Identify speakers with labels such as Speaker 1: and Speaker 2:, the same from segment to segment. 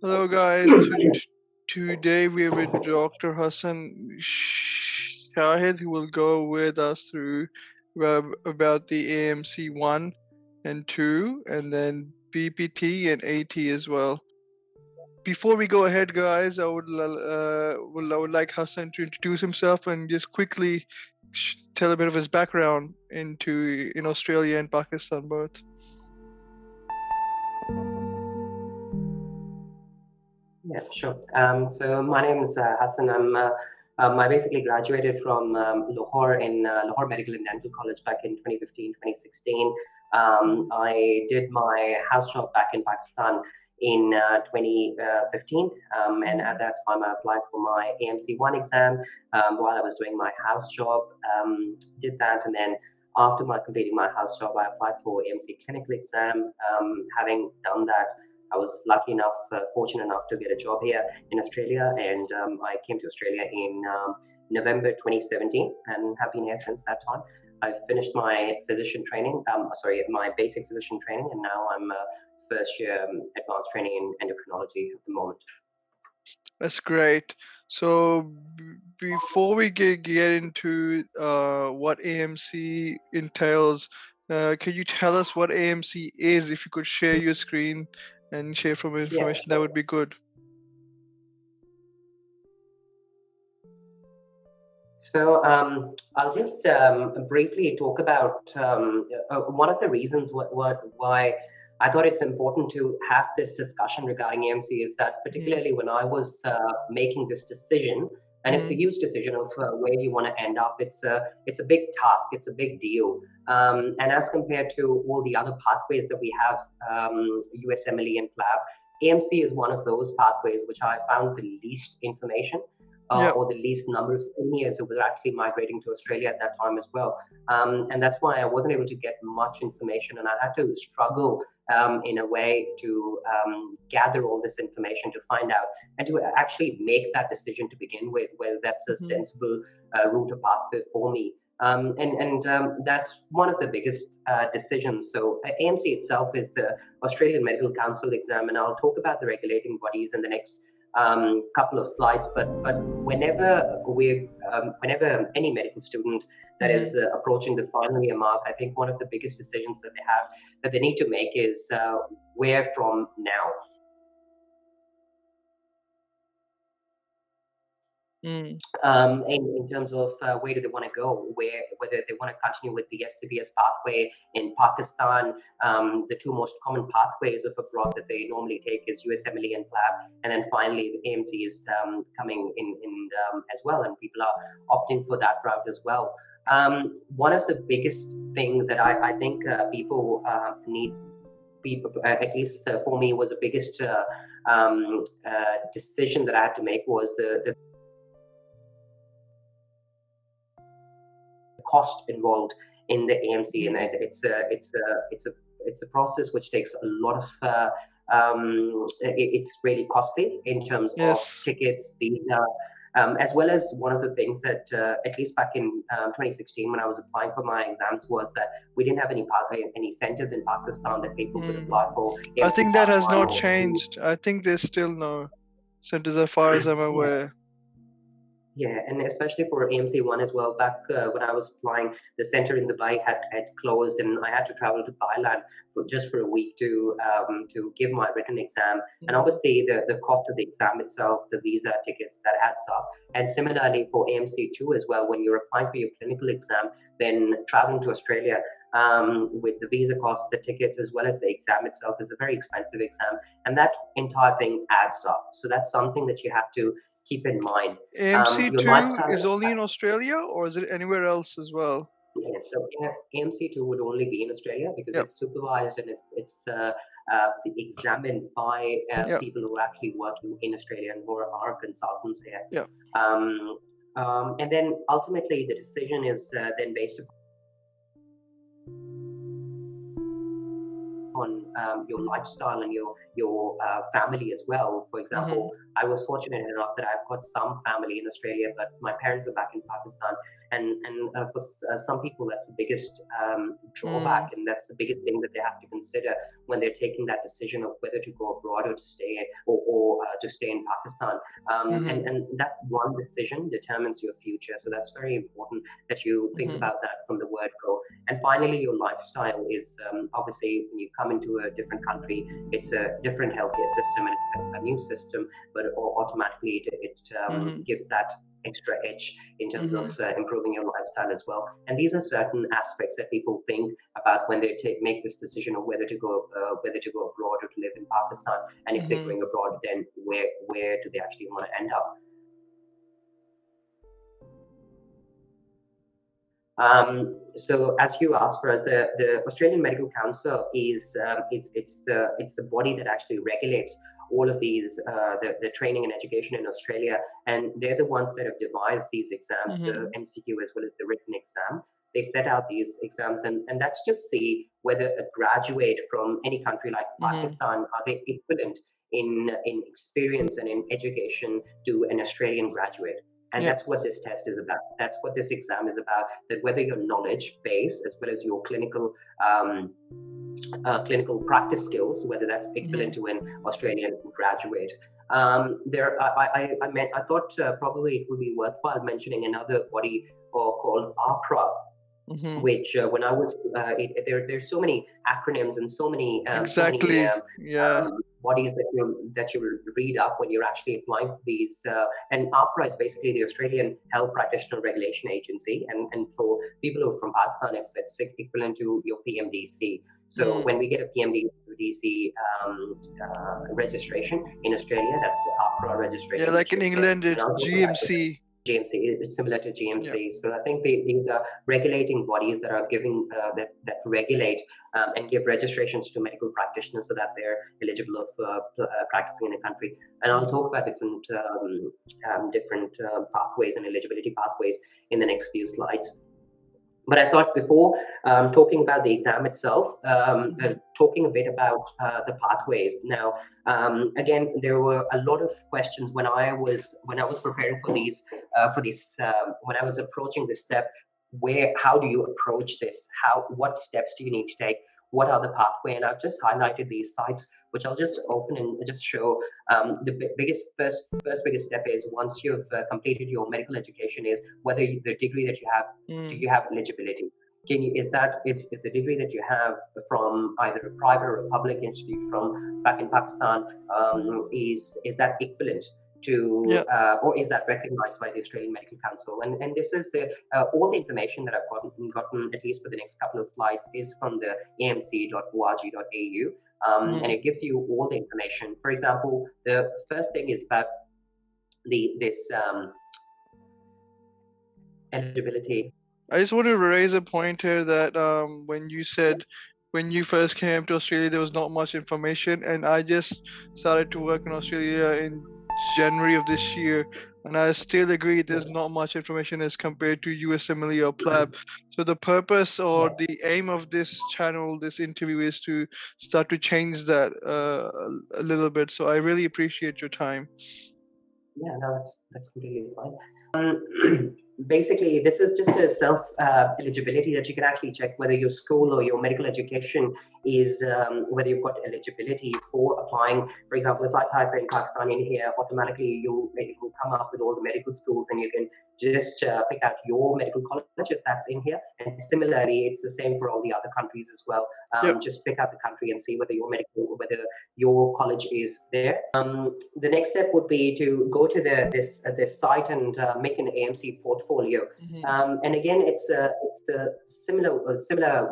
Speaker 1: Hello, guys. Today we're with Dr. Hassan Shahid, who will go with us through about the AMC 1 and 2, and then BPT and AT as well. Before we go ahead, guys, I would like Hassan to introduce himself and just quickly tell a bit of his background in Australia and Pakistan both.
Speaker 2: Yeah, sure. So my name is Hassan. I basically graduated from Lahore in Lahore Medical and Dental College back in 2015, 2016. I did my house job back in Pakistan in 2015, and at that time I applied for my AMC1 exam while I was doing my house job. Did that, and then after my completing my house job, I applied for AMC clinical exam. Having done that, I was lucky enough, fortunate enough to get a job here in Australia, and I came to Australia in November 2017, and have been here since that time. I finished my physician training, my basic physician training, and now I'm first year advanced training in endocrinology at the moment.
Speaker 1: That's great. So before we get into what AMC entails, can you tell us what AMC is? If you could share your screen and share from
Speaker 2: Yeah,
Speaker 1: information, that
Speaker 2: sure.
Speaker 1: would be good.
Speaker 2: So I'll just briefly talk about one of the reasons why I thought it's important to have this discussion regarding AMC is that
Speaker 1: Mm,
Speaker 2: particularly when I was making this decision, and it's a
Speaker 1: mm,
Speaker 2: huge decision of where you want to end up. It's a big task. It's a big deal. And as compared to all the other pathways that we have, USMLE and PLAB, AMC is one of those pathways which I found the least information
Speaker 1: yeah.
Speaker 2: or the least number of seniors who were actually migrating to Australia at that time as well. And that's why I wasn't able to get much information, and I had to struggle in a way to gather all this information to find out and to actually make that decision to begin with, whether that's a
Speaker 1: Hmm.
Speaker 2: sensible route or pathway for me. And that's one of the biggest decisions. So AMC itself is the Australian Medical Council exam, and I'll talk about the regulating bodies in the next couple of slides. But whenever any medical student that
Speaker 1: Hmm.
Speaker 2: is approaching the final year mark, I think one of the biggest decisions that they have that they need to make is where from now.
Speaker 1: Mm.
Speaker 2: In terms of where do they want to go, whether they want to continue with the FCBS pathway in Pakistan. The two most common pathways of abroad that they normally take is USMLE and PLAB, and then finally the AMC is coming in as well, and people are opting for that route as well. One of the biggest thing that I think people need people, at least for me, was the biggest decision that I had to make was the cost involved in the AMC, and
Speaker 1: Hmm.
Speaker 2: it's a process which takes a lot of. It's really costly in terms of
Speaker 1: Yes.
Speaker 2: tickets, visa, as well as one of the things that at least back in 2016 when I was applying for my exams was that we didn't have any centers in Pakistan that people could
Speaker 1: Mm.
Speaker 2: apply for
Speaker 1: I
Speaker 2: AMC
Speaker 1: think that
Speaker 2: Part
Speaker 1: has
Speaker 2: One
Speaker 1: not
Speaker 2: or Two.
Speaker 1: changed. I think there's still no centers as far as I'm
Speaker 2: Yeah,
Speaker 1: aware.
Speaker 2: yeah, and especially for AMC1 as well. Back when I was applying, the center in Dubai had closed, and I had to travel to Thailand just for a week to give my written exam. And
Speaker 1: Mm.
Speaker 2: obviously, the cost of the exam itself, the visa tickets, that adds up. And similarly for AMC2 as well, when you're applying for your clinical exam, then traveling to Australia with the visa costs, the tickets, as well as the exam itself is a very expensive exam, and that entire thing adds up. So that's something that you have to keep in mind. Your
Speaker 1: AMC2
Speaker 2: lifestyle.
Speaker 1: is only in Australia, or is it anywhere else as well?
Speaker 2: Yes, so AMC2 would only be in Australia because
Speaker 1: Yep.
Speaker 2: it's supervised and it's examined by
Speaker 1: Yep.
Speaker 2: people who are actually working in Australia and who are our consultants here.
Speaker 1: Yep.
Speaker 2: Um, and then ultimately the decision is then based on your lifestyle and your family as well. For
Speaker 1: Hmm.
Speaker 2: example, I was fortunate enough that I've got some family in Australia, but my parents are back in Pakistan. And for some people, that's the biggest drawback,
Speaker 1: Mm,
Speaker 2: and that's the biggest thing that they have to consider when they're taking that decision of whether to go abroad or to stay or to stay in Pakistan.
Speaker 1: mm-hmm,
Speaker 2: And that one decision determines your future. So that's very important that you think
Speaker 1: mm-hmm,
Speaker 2: about that from the word go. And finally, your lifestyle is obviously when you come into a different country, it's a different healthcare system and a new system, but automatically it
Speaker 1: mm-hmm,
Speaker 2: gives that extra edge in terms of
Speaker 1: mm-hmm,
Speaker 2: improving your lifestyle as well. And these are certain aspects that people think about when they make this decision of whether to go abroad or to live in Pakistan. And if they're
Speaker 1: mm-hmm.
Speaker 2: going abroad, then where do they actually want to end up? So as you asked for us, the Australian Medical Council is it's the body that actually regulates all of these the training and education in Australia, and they're the ones that have devised these exams, the
Speaker 1: Mm-hmm.
Speaker 2: MCQ as well as the written exam. They set out these exams, and that's just see whether a graduate from any country like
Speaker 1: Mm-hmm.
Speaker 2: Pakistan are they equivalent in experience and in education to an Australian graduate. And
Speaker 1: Yep.
Speaker 2: that's what this test is about. That's what this exam is about. That whether your knowledge base as well as your um, clinical practice skills, whether that's
Speaker 1: Mm-hmm.
Speaker 2: equivalent to an Australian graduate. I thought probably it would be worthwhile mentioning another body called APRA,
Speaker 1: Mm-hmm.
Speaker 2: which when I was there's so many acronyms and so many
Speaker 1: Exactly. Yeah.
Speaker 2: bodies that you will read up when you're actually applying for these. And APRA is basically the Australian Health Practitioner Regulation Agency, and for people who are from Pakistan, it's equivalent to your PMDC. So
Speaker 1: Mm.
Speaker 2: when we get a PMDC registration in Australia, that's APRA
Speaker 1: Yeah,
Speaker 2: registration
Speaker 1: like
Speaker 2: that
Speaker 1: in
Speaker 2: you'll get.
Speaker 1: England,
Speaker 2: And
Speaker 1: it's
Speaker 2: I'll talk about this.
Speaker 1: GMC.
Speaker 2: GMC. It's similar to
Speaker 1: Yep.
Speaker 2: GMC. So I think these are regulating bodies that are giving that regulate and give registrations to medical practitioners so that they're eligible of practicing in a country. And I'll
Speaker 1: Mm-hmm.
Speaker 2: talk about different pathways and eligibility pathways in the next few slides. But I thought before talking about the exam itself,
Speaker 1: Mm-hmm.
Speaker 2: talking a bit about the pathways. Now, again, there were a lot of questions when I was preparing for this when I was approaching this step. How do you approach this? What steps do you need to take? What are the pathway? And I've just highlighted these sites, which I'll just open and just show. The biggest first biggest step is once you've completed your medical education is whether the degree that you have, do
Speaker 1: Mm.
Speaker 2: you have eligibility? Is the degree that you have from either a private or a public institute from back in Pakistan, is that equivalent to
Speaker 1: Yep.
Speaker 2: or is that recognized by the Australian Medical Council? And this is the all the information that I've gotten at least for the next couple of slides is from the amc.org.au, and
Speaker 1: Mm-hmm.
Speaker 2: it gives you all the information. For example, the first thing is about this eligibility.
Speaker 1: I just want to raise a point here that when you said when you first came to Australia, there was not much information, and I just started to work in Australia in January of this year, and I still agree
Speaker 2: Yeah,
Speaker 1: there's not much information as compared to USMLE or PLAB. So the purpose or
Speaker 2: yeah,
Speaker 1: the aim of this channel, this interview, is to start to change that a little bit. So I really appreciate your time.
Speaker 2: yeah. No, that's completely fine. Basically, this is just a self eligibility that you can actually check whether your school or your medical education is whether you've got eligibility for applying. For example, if I type in Pakistan in here, automatically it will come up with all the medical schools, and you can just pick out your medical college if that's in here. And similarly, it's the same for all the other countries as well.
Speaker 1: Yep.
Speaker 2: Just pick out the country and see whether your college is there. The next step would be to go to this site and make an AMC portfolio.
Speaker 1: Mm-hmm.
Speaker 2: And again, it's the similar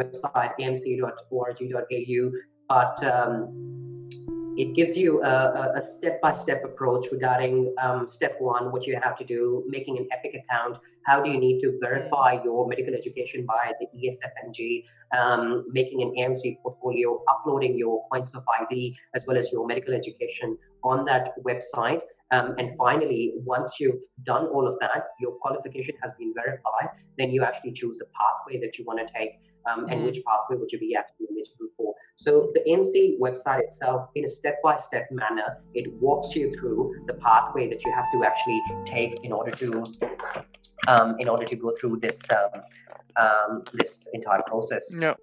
Speaker 2: website amc.org.au, but it gives you a step-by-step approach regarding step one, what you have to do, making an Epic account, how do you need to
Speaker 1: Mm.
Speaker 2: verify your medical education via the ESFMG, making an AMC portfolio, uploading your points of ID as well as your medical education on that website. And
Speaker 1: Mm-hmm.
Speaker 2: finally, once you've done all of that, your qualification has been verified, then you actually choose a pathway that you want to take. and which pathway would you be actually eligible for. So the AMC website itself, in a step-by-step manner, it walks you through the pathway that you have to actually take in order to go through this this entire process.
Speaker 1: Yeah.